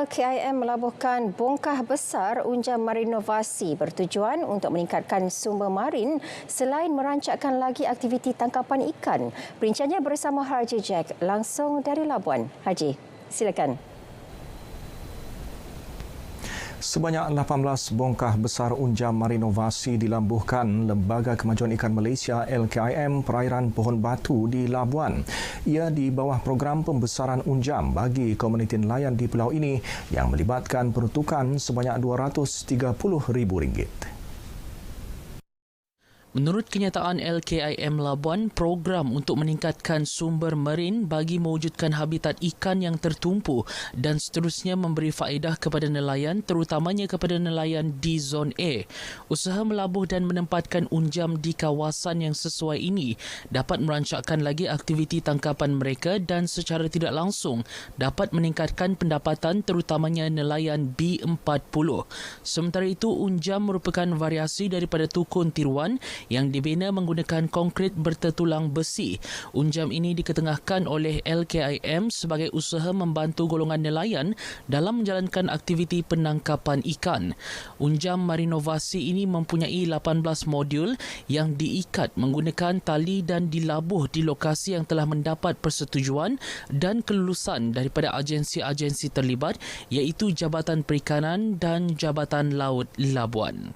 LKIM melabuhkan bongkah besar unjam marinovasi bertujuan untuk meningkatkan sumber marin selain merancangkan lagi aktiviti tangkapan ikan. Perinciannya bersama Haji Jack langsung dari Labuan. Haji, silakan. Sebanyak 18 bongkah besar unjam marinovasi dilambuhkan Lembaga Kemajuan Ikan Malaysia LKIM perairan Pohon Batu di Labuan. Ia di bawah program pembesaran unjam bagi komuniti nelayan di pulau ini yang melibatkan peruntukan sebanyak RM230,000. Menurut kenyataan LKIM Labuan, program untuk meningkatkan sumber marin bagi mewujudkan habitat ikan yang tertumpu dan seterusnya memberi faedah kepada nelayan, terutamanya kepada nelayan di Zon A. Usaha melabuh dan menempatkan unjam di kawasan yang sesuai ini dapat merancangkan lagi aktiviti tangkapan mereka dan secara tidak langsung dapat meningkatkan pendapatan terutamanya nelayan B40. Sementara itu, unjam merupakan variasi daripada tukun tiruan yang dibina menggunakan konkrit bertertulang besi. Unjam ini diketengahkan oleh LKIM sebagai usaha membantu golongan nelayan dalam menjalankan aktiviti penangkapan ikan. Unjam marinovasi ini mempunyai 18 modul yang diikat menggunakan tali dan dilabuh di lokasi yang telah mendapat persetujuan dan kelulusan daripada agensi-agensi terlibat iaitu Jabatan Perikanan dan Jabatan Laut Labuan.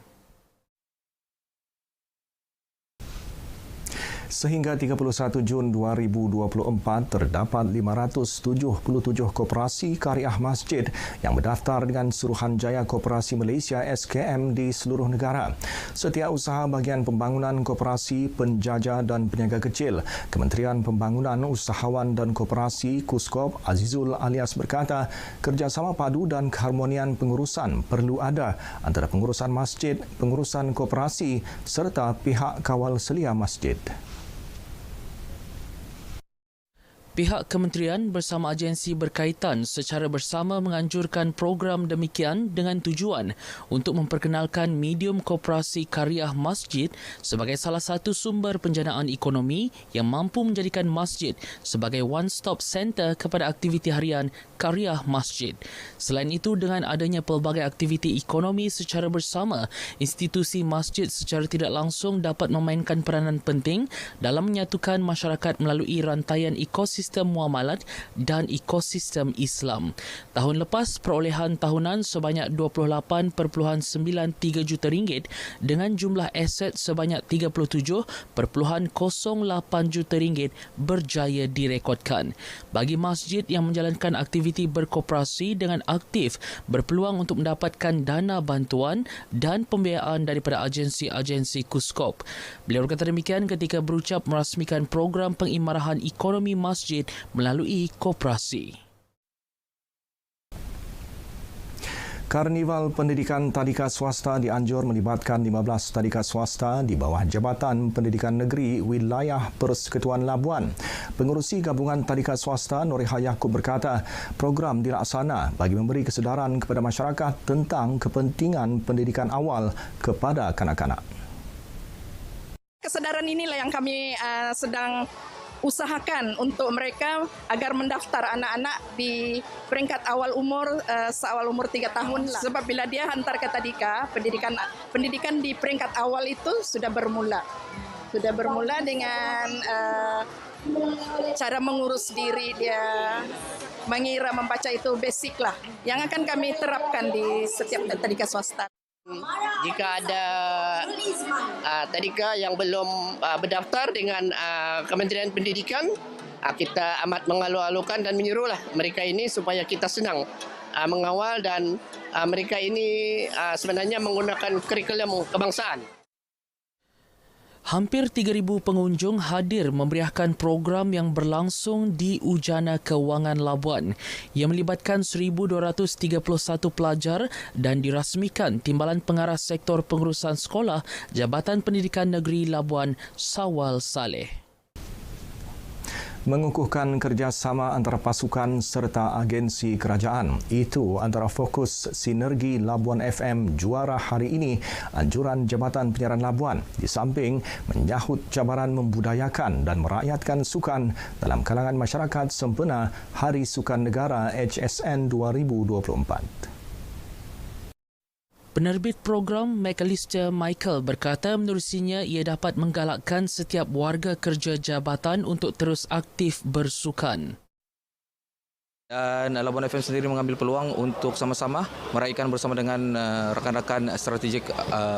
Sehingga 31 Jun 2024, terdapat 577 koperasi Kariah Masjid yang mendaftar dengan Suruhanjaya Koperasi Malaysia SKM di seluruh negara. Setiausaha Bahagian Pembangunan Koperasi Penjajah dan Peniaga Kecil, Kementerian Pembangunan Usahawan dan Koperasi KUSKOP Azizul Alias berkata, kerjasama padu dan keharmonian pengurusan perlu ada antara pengurusan masjid, pengurusan koperasi serta pihak kawal selia masjid. Pihak kementerian bersama agensi berkaitan secara bersama menganjurkan program demikian dengan tujuan untuk memperkenalkan medium koperasi Kariah Masjid sebagai salah satu sumber penjanaan ekonomi yang mampu menjadikan masjid sebagai one-stop center kepada aktiviti harian Kariah Masjid. Selain itu, dengan adanya pelbagai aktiviti ekonomi secara bersama, institusi masjid secara tidak langsung dapat memainkan peranan penting dalam menyatukan masyarakat melalui rantaian ekosistem muamalat dan ekosistem Islam. Tahun lepas, perolehan tahunan sebanyak RM28.93 juta dengan jumlah aset sebanyak RM37.08 juta berjaya direkodkan. Bagi masjid yang menjalankan aktiviti berkoperasi dengan aktif, berpeluang untuk mendapatkan dana bantuan dan pembiayaan daripada agensi-agensi KUSKOP. Beliau berkata demikian ketika berucap merasmikan program pengimarahan ekonomi masjid melalui koperasi. Karnival Pendidikan Tadika Swasta dianjur melibatkan 15 tadika swasta di bawah Jabatan Pendidikan Negeri Wilayah Persekutuan Labuan. Pengerusi Gabungan Tadika Swasta Noriha Yaakob berkata, program dilaksana bagi memberi kesedaran kepada masyarakat tentang kepentingan pendidikan awal kepada kanak-kanak. Kesedaran inilah yang kami sedang usahakan untuk mereka agar mendaftar anak-anak di peringkat awal umur, seawal umur 3 tahun lah. Sebab bila dia hantar ke tadika, pendidikan di peringkat awal itu sudah bermula. Sudah bermula dengan cara mengurus diri dia, mengira, membaca itu basic lah. Yang akan kami terapkan di setiap tadika swasta. Jika ada tadika yang belum berdaftar dengan Kementerian Pendidikan, kita amat mengalu-alukan dan menyuruhlah mereka ini supaya kita senang mengawal dan mereka ini sebenarnya menggunakan kurikulum kebangsaan. Hampir 3,000 pengunjung hadir memeriahkan program yang berlangsung di Ujana Kewangan Labuan yang melibatkan 1,231 pelajar dan dirasmikan Timbalan Pengarah Sektor Pengurusan Sekolah Jabatan Pendidikan Negeri Labuan Sawal Saleh. mengukuhkan kerjasama antara pasukan serta agensi kerajaan. Itu antara fokus sinergi Labuan FM juara hari ini, anjuran Jabatan Penyiaran Labuan, di samping menyahut cabaran membudayakan dan merakyatkan sukan dalam kalangan masyarakat sempena Hari Sukan Negara HSN 2024. Penerbit program McAllister Michael berkata menerusinya ia dapat menggalakkan setiap warga kerja jabatan untuk terus aktif bersukan. Dan Labuan FM sendiri mengambil peluang untuk sama-sama meraihkan bersama dengan rakan-rakan strategik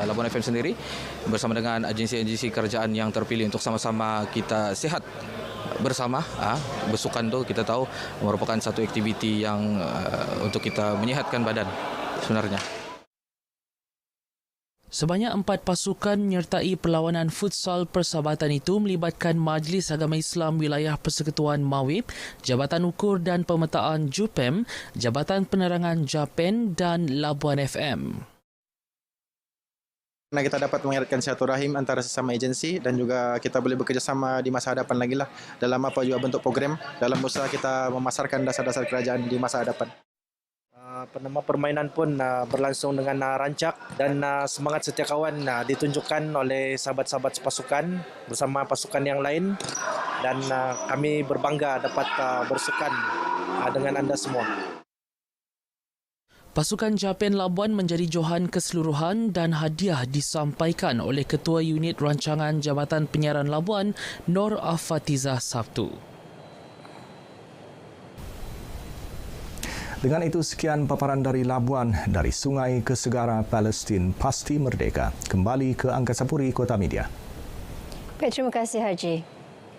Labuan FM sendiri bersama dengan agensi-agensi kerajaan yang terpilih untuk sama-sama kita sihat bersama. Bersukan itu kita tahu merupakan satu aktiviti yang untuk kita menyihatkan badan sebenarnya. Sebanyak 4 pasukan menyertai perlawanan futsal persahabatan itu melibatkan Majlis Agama Islam Wilayah Persekutuan Mawib, Jabatan Ukur dan Pemetaan JUPEM, Jabatan Penerangan JAPEN dan Labuan FM. Kita dapat mengeratkan silaturahim antara sesama agensi dan juga kita boleh bekerjasama di masa hadapan lagi lah dalam apa juga bentuk program dalam usaha kita memasarkan dasar-dasar kerajaan di masa hadapan. Penama permainan pun berlangsung dengan rancak dan semangat setia kawan ditunjukkan oleh sahabat-sahabat pasukan bersama pasukan yang lain dan kami berbangga dapat bersukan dengan anda semua. Pasukan JAPEN Labuan menjadi johan keseluruhan dan hadiah disampaikan oleh Ketua Unit Rancangan Jabatan Penyiaran Labuan, Nor Afatizah Sabtu. Dengan itu, sekian paparan dari Labuan, dari sungai ke segara Palestin pasti merdeka. Kembali ke Angkasa Puri Kota Media. Baik, terima kasih Haji.